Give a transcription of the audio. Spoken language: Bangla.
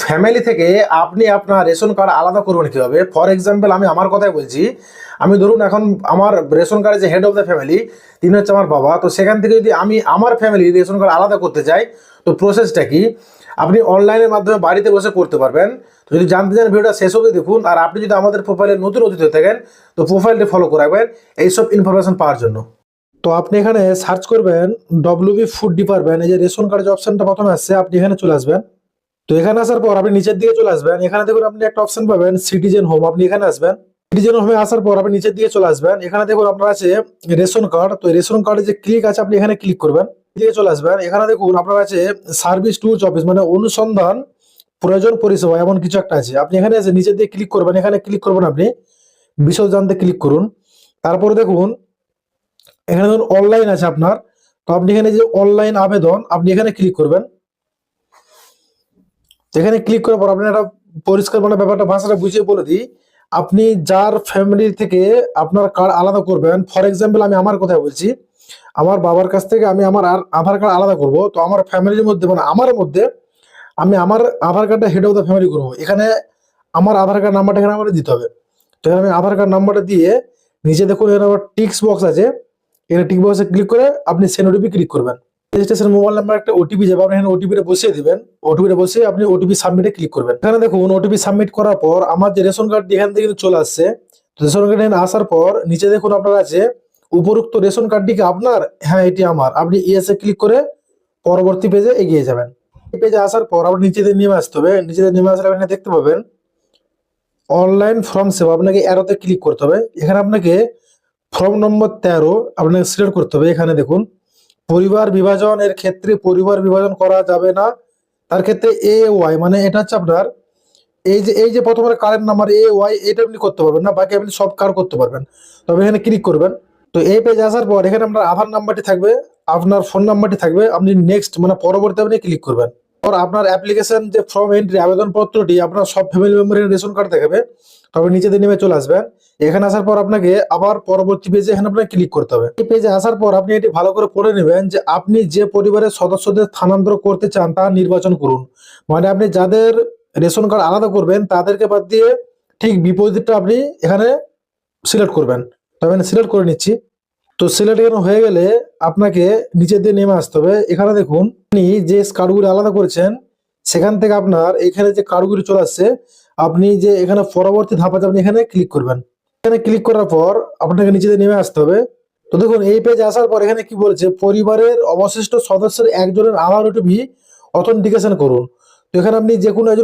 ফ্যামিলি থেকে আপনি আপনার রেশন কার্ড আলাদা করবেন কিভাবে? ফর এক্সাম্পল আমি আমার কথাই বলছি। আমি ধরুন এখন আমার রেশন কার্ডে যে হেড অফ দ্য ফ্যামিলি তিনি হচ্ছে আমার বাবা। তো সেখান থেকে যদি আমি আমার ফ্যামিলি রেশন কার্ড আলাদা করতে চাই, তো প্রসেসটা কি? আপনি অনলাইনের মাধ্যমে বাড়িতে বসে করতে পারবেন। তো যদি জানতে চান ভিডিওটা শেষ অবধি দেখুন। আর আপনি যদি আমাদের প্রোফাইলে নতুন অতিথি হয়ে থাকেন তো প্রোফাইলটি ফলো করে রাখবেন এইসব ইনফরমেশন পাওয়ার জন্য। তো আপনি এখানে সার্চ করবেন ডব্লিউবি ফুড ডিপার্টমেন্ট। এই যে রেশন কার্ড যে অপশনটা প্রথমে আসছে আপনি এখানে চলে আসবেন। তো এখানে আসার পর আপনি নিচের দিকে চলে আসবেন। এখানে দেখুন আপনি একটা অপশন পাবেন সিটিজেন হোম, আপনি এখানে আসবেন। সিটিজেন হোমে আসার পর আপনি নিচের দিকে চলে আসবেন। এখানে দেখুন আপনার আছে রেশন কার্ড। তো রেশন কার্ডে যে ক্লিক আছে আপনি এখানে ক্লিক করবেন, দিকে চলে আসবেন। এখানে দেখুন আপনার আছে সার্ভিস টুলস অফিস, মানে অনুসন্ধান প্রয়োজন পরিষেবা এমন কিছু একটা আছে। আপনি এখানে এসে নিচের দিকে ক্লিক করবেন, এখানে ক্লিক করবেন, আপনি বিশদ জানতে ক্লিক করুন। তারপরে দেখুন এখানে ধরুন অনলাইন আছে আপনার। তো আপনি এখানে যে অনলাইন আবেদন আপনি এখানে ক্লিক করবেন। এখানে ক্লিক করার পর আপনি একটা পরিষ্কার মানে ব্যাপারটা ভাষাটা বুঝিয়ে বলে দিই। আপনি যার ফ্যামিলি থেকে আপনার কার্ড আলাদা করবেন, ফর এক্সাম্পল আমি আমার কথা বলছি, আমার বাবার কাছ থেকে আমি আমার আধার কার্ড আলাদা করব। তো আমার ফ্যামিলির মধ্যে মানে আমার মধ্যে আমি আমার আধার কার্ডটা হেড অফ দ্য ফ্যামিলি করবো। এখানে আমার আধার কার্ড নাম্বারটা এখানে আমার দিতে হবে। তো এখানে আমি আধার কার্ড নাম্বারটা দিয়ে নিচে দেখুন এখানে আবার টিক্স বক্স আছে, এখানে টিক বক্সে ক্লিক করে আপনি সেন্ড ওটিপি ক্লিক করবেন। রেজিস্ট্রেশন মোবাইল নাম্বার একটা ওটিপি যাবে, আপনি এখানে ওটিপিটা বসিয়ে দিবেন। ওটিপিটা বসিয়ে আপনি ওটিপি সাবমিটে ক্লিক করবেন। এখানে দেখুন ওটিপি সাবমিট করার পর আমার যে রেশন কার্ড এখান থেকে কিন্তু চলে আসছে। তো রেশন কার্ড এখানে আসার পর নিচে দেখুন আপনার আছে উপরোক্ত রেশন কার্ডটি কি আপনার? হ্যাঁ এটি আমার। আপনি ইয়েসে ক্লিক করে পরবর্তী পেজে এগিয়ে যাবেন। এই পেজে আসার পর আপনি নিচেতে নেমে আসতে হবে। নিচেতে নেমে আসলে এখানে দেখতে পাবেন অনলাইন ফর্ম সেবা, আপনাকে অ্যারোতে ক্লিক করতে হবে। এখানে আপনাকে ফর্ম নম্বর 13 আপনাকে সিলেক্ট করতে হবে। এখানে দেখুন পরিবার বিভাজন এর ক্ষেত্রে পরিবার বিভাজন করা যাবে না, তার ক্ষেত্রে এ ওয়াই মানে এটা হচ্ছে আপনার এই যে প্রথমে কারেন্ট নাম্বার এ ওয়াই এটা আপনি করতে পারবেন না, বাকি আপনি সব কার করতে পারবেন। তবে এখানে ক্লিক করবেন। তো এই পেজে আসার পর এখানে আপনার আধার নাম্বারটি থাকবে, আপনার ফোন নাম্বারটি থাকবে, আপনি নেক্সট মানে পরবর্তী আপনি ক্লিক করবেন। আর আপনার অ্যাপ্লিকেশন যে ফর্ম এন্ট্রি আবেদনপত্রটি আপনার সব ফ্যামিলি মেম্বারের রেশন কার্ড দেখাবে। তবে নিচেতে নেমে চলে আসবেন। এখানে আসার পর আপনাকে আবার পরবর্তী পেজে এখানে আপনাকে ক্লিক করতে হবে। এই পেজে আসার পর আপনি এটি ভালো করে পড়ে নেবেন যে আপনি যে পরিবারের সদস্যদের স্থানান্তর করতে চান তা নির্বাচন করুন। মানে আপনি যাদের রেশন কার্ড আলাদা করবেন তাদেরকে বাদ দিয়ে ঠিক বিপরীতটা আপনি এখানে সিলেক্ট করবেন। তবে আমি সিলেক্ট করে নিচ্ছি। তো সিলেক্ট এখানে হয়ে গেলে আপনাকে নিচের দিয়ে নেমে আসতে হবে। এখানে দেখুন আপনি যে কার্ডগুলো আলাদা করেছেন সেখান থেকে আপনার এখানে যে কার্ডগুলো চলে আসছে, আপনি যে এখানে পরবর্তী ধাপ আছে আপনি এখানে ক্লিক করবেন। এখানে ক্লিক করার পর আপনাকে নিচেতে নেমে আসতে হবে। তো দেখুন এই পেজে আসার পর এখানে কি বলছে, পরিবারের অবশিষ্ট সদস্যের একজনের আধার ওটিপি অথেন্টিকেশন করুন। তো এখানে আপনি যে কোনো একজন